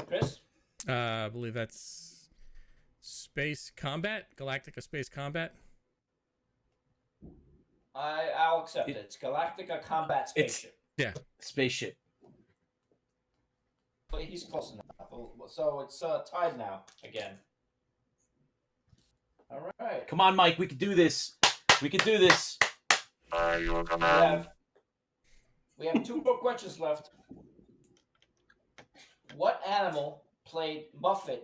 Chris? I believe that's Space Combat, Galactica Space Combat. I'll accept it. It's Galactica Combat It's- Spaceship. Yeah. Spaceship. But he's close enough. So it's tied now again. All right. Come on, Mike. We can do this. We can do this. We have 2 more questions left. What animal played Muffet,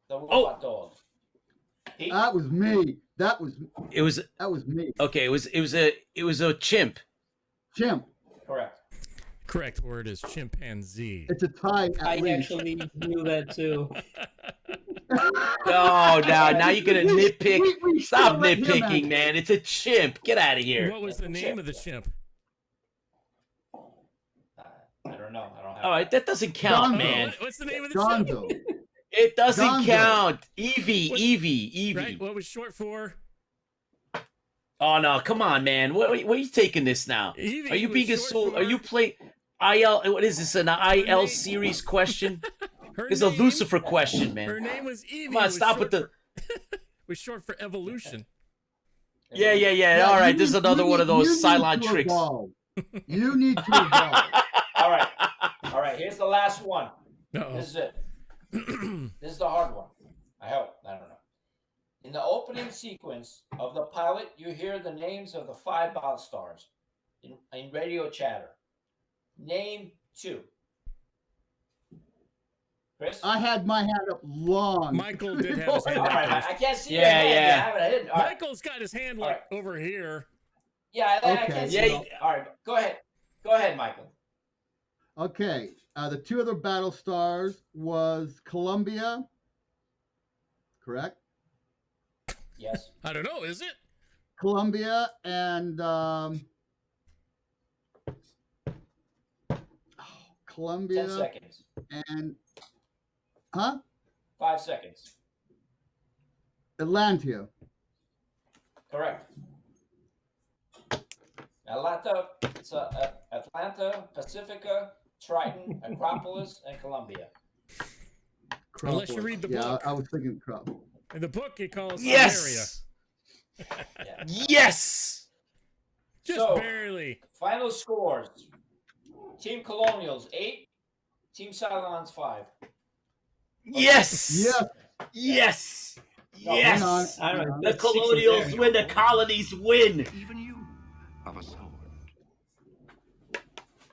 the robot dog? Pete? That was me. It was Me. okay. It was a chimp. Chimp. Correct. Correct word is chimpanzee. It's a tie at I least. actually knew that too. Oh, now you're gonna nitpick. we Stop should let him nitpicking, answer. man. It's a chimp. Get out of here. What was the name of the chimp? I don't know. I don't have All right, that doesn't count, Gonzo. man. What's the name of the chimp? Gonzo. It doesn't Gonzo. count. Evie. Right. What was short for? Oh no, come on, man. What are you taking this now? Evie Are you was being a short soul? for- Are you playing IL? What is this? An IL name- series question? Her It's a name- Lucifer question, Her man. name was Evie. Come on, was stop short with the. for- was short for evolution. Yeah. Yeah, All right, you this is need- another you one of need- those you need Cylon to tricks. evolve. You need to evolve. All right. All right. Here's the last one. Uh-oh. This is it. This is the hard one. I hope. I don't know. In the opening sequence of the pilot, you hear the names of the 5 Battlestars in radio chatter. Name 2. Chris? I had my hand up long. Michael did have his hand All up right, first. I can't see Yeah, your hand. yeah. You have it. I didn't. All right. Michael's got his hand like over here. Yeah, I Okay. can't see Yeah, it. All right, go ahead. Go ahead, Michael. Okay. The 2 other battle stars was Columbia, correct? Yes. I don't know, is it? Columbia and Columbia 10 seconds. and 5 seconds. Atlantia. Correct. Atlanta, it's Atlanta, Pacifica, Triton, Acropolis, and Columbia. Unless you read the book. I was thinking crop. In the book, it calls Yes. Yeah. Yes. Just So- barely. Final scores. Team Colonials 8, Team Cylons 5. Yes. Yes. Yes. No, Yes. I don't know. The That's 6 or Colonials 10. win. The colonies win. Even you have a soul.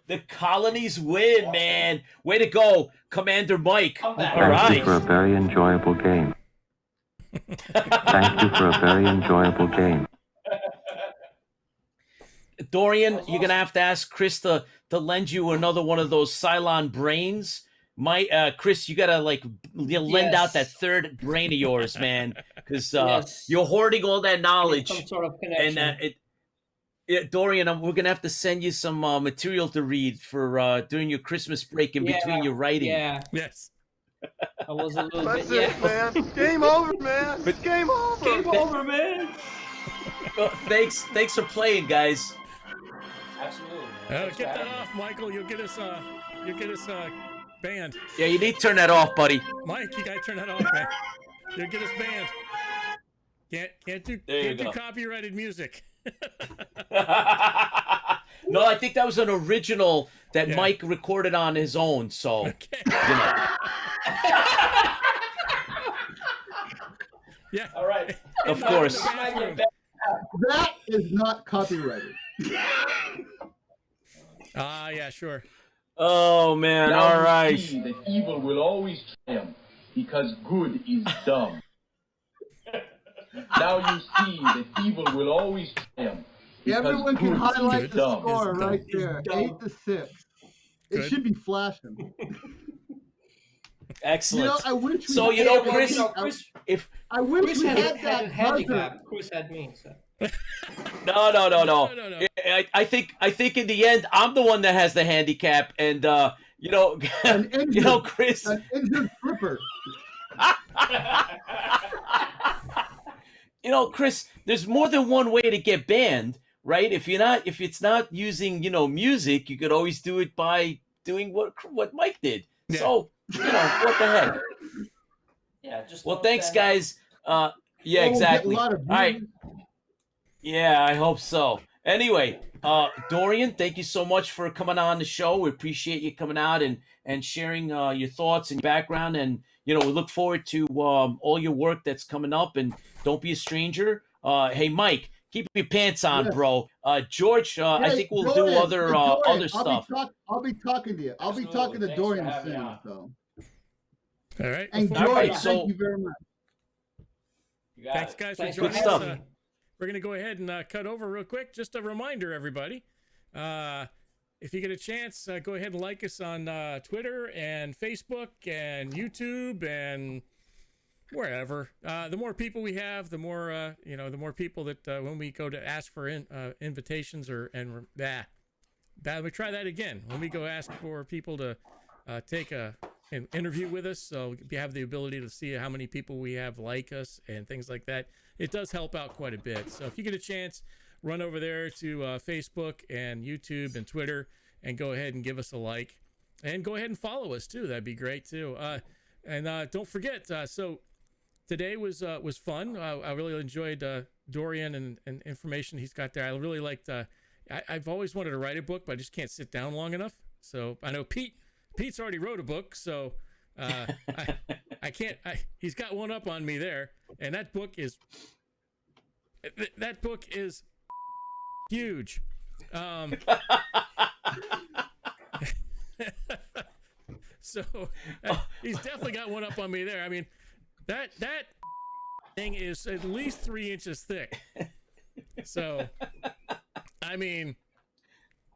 The colonies win, man. Way to go, Commander Mike. Come back. All Thank you for a right. very enjoyable game. Thank you for a very enjoyable game. Dorian, That's you're gonna have to ask Chris to lend you another one of those Cylon brains. Chris, you gotta lend out that third brain of yours, man, because Yes. you're hoarding all that knowledge. Some sort of And connection. Dorian, we're gonna have to send you some material to read for during your Christmas break in between your writing. Yeah, Yes. I was a little That's bit. it, man. Game over, man. It's game over. Game over, man. Well, thanks for playing, guys. Absolutely. Man. Thanks Get for that having me. off, Michael. You'll get us banned. Yeah, you need to turn that off, buddy. Mike, you gotta turn that off, man. You'll get us banned. Can't do There you go. copyrighted music. No, I think that was an original that Yeah. Mike recorded on his own. So Okay. you know. Yeah. All right. Of Now, course. I might get back. That is not copyrighted. Yeah, sure. Oh man! Now All you right. see that evil will always triumph because good is dumb. Now you see that evil will always triumph because Everyone can good highlight is the dumb. score It's right dumb. there. It's dumb. 8-6. It Good. should be flashing. Excellent. I wish we So, had you know, that- Chris, Chris, if I wish Chris we had had a that handicap. Chris had me. So. no. No. I think in the end I'm the one that has the handicap, and you know, An injured, you know, Chris. an injured flipper. You know, Chris, there's more than one way to get banned, right? If it's not using, music, you could always do it by doing what Mike did. Yeah. So, what the heck? Yeah, just. Well, don't thanks, stand up. guys. Yeah, We'll get exactly. A lot of All right. views. Yeah, I hope so. Anyway, Dorian, thank you so much for coming on the show. We appreciate you coming out and sharing your thoughts and your background. And, we look forward to all your work that's coming up. And don't be a stranger. Hey, Mike, keep your pants on, Yes. bro. George, I Hey, think we'll Dorian, do other Dorian, other stuff. I'll be talking to you. I'll be Absolutely. talking to Thanks for Dorian having me soon. on. So. All right. And Before- All George, right, so- thank you very much. You got Thanks, it. guys, Thanks for for joining having us. me. We're going to go ahead and cut over real quick. Just a reminder, everybody. If you get a chance, go ahead and like us on Twitter and Facebook and YouTube and wherever. The more people we have, the more the more people that when we go to ask for invitations let me try that again. When we go ask for people to take an interview with us, so you have the ability to see how many people we have like us and things like that. It does help out quite a bit. So if you get a chance, run over there to Facebook and YouTube and Twitter and go ahead and give us a like. And go ahead and follow us too. That'd be great too. And don't forget, so today was fun. I really enjoyed Dorian and information he's got there. I really liked. I've always wanted to write a book, but I just can't sit down long enough. So I know Pete's already wrote a book, so I He's got one up on me there, and that book is huge. So he's definitely got one up on me there. I mean, that thing is at least 3 inches thick. So, I mean,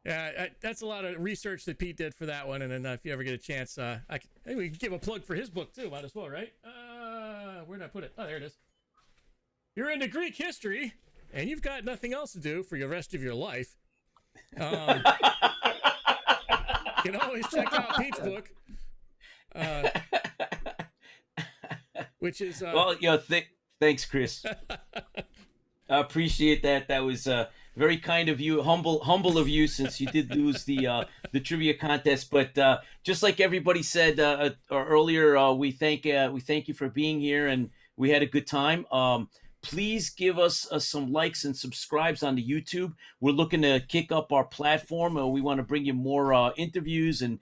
that's a lot of research that Pete did for that one. And then if you ever get a chance, we can give a plug for his book too. Might as well, right? Where did I put it? Oh, there it is. You're into Greek history, and you've got nothing else to do for the rest of your life. You can always check out Pete's book, which is well, thanks, Chris. I appreciate that. That was very kind of you, humble of you, since you did lose the trivia contest. But just like everybody said earlier, we thank you for being here, and we had a good time. Please give us some likes and subscribes on the YouTube. We're looking to kick up our platform. We want to bring you more interviews and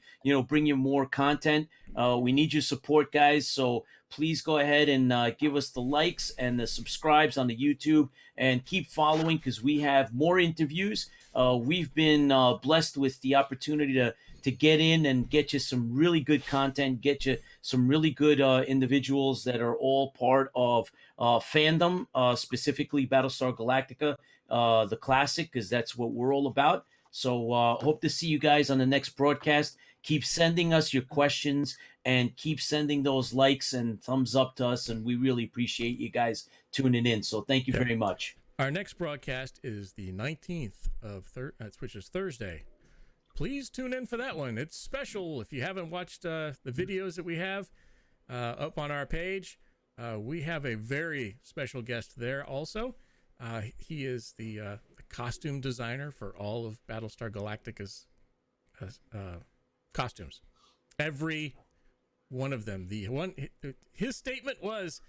bring you more content. We need your support, guys. So please go ahead and give us the likes and the subscribes on the YouTube, and keep following, because we have more interviews. We've been blessed with the opportunity to get in and get you some really good content, get you some really good individuals that are all part of fandom, specifically Battlestar Galactica, the classic, because that's what we're all about. So hope to see you guys on the next broadcast. Keep sending us your questions and keep sending those likes and thumbs up to us, and we really appreciate you guys tuning in. So thank you very much. Our next broadcast is the 19th of which is Thursday. Please tune in for that one. It's special. If you haven't watched the videos that we have up on our page, we have a very special guest there also. He is the costume designer for all of Battlestar Galactica's costumes. Every one of them. His statement was,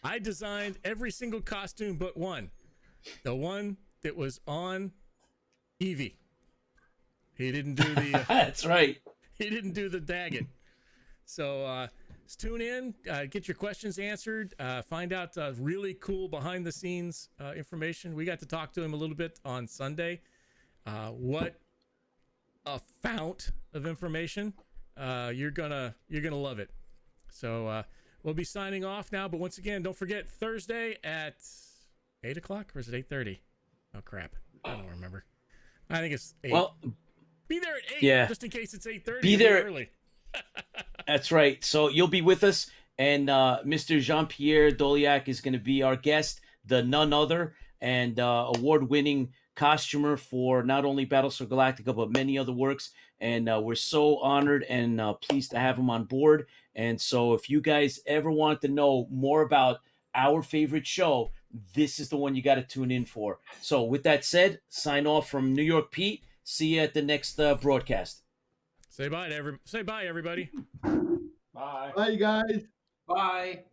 I designed every single costume but one. The one that was on Evie. He didn't do the... That's right. He didn't do the Daggett. So tune in, get your questions answered, find out really cool behind-the-scenes information. We got to talk to him a little bit on Sunday. What a fount of information. You're gonna love it. So we'll be signing off now, but once again, don't forget, Thursday at 8 o'clock, or is it 8:30? Oh crap, I don't remember. I think it's 8. Well, be there at 8, just in case it's 8:30. Be there early. That's right. So you'll be with us, and Mr. Jean-Pierre Doliac is going to be our guest, the none other and award-winning costumer for not only Battlestar Galactica but many other works. And we're so honored and pleased to have him on board. And so if you guys ever want to know more about our favorite show, this is the one you got to tune in for. So with that said, sign off from New York Pete. See you at the next broadcast. Say bye, everybody. Bye. Bye, you guys. Bye.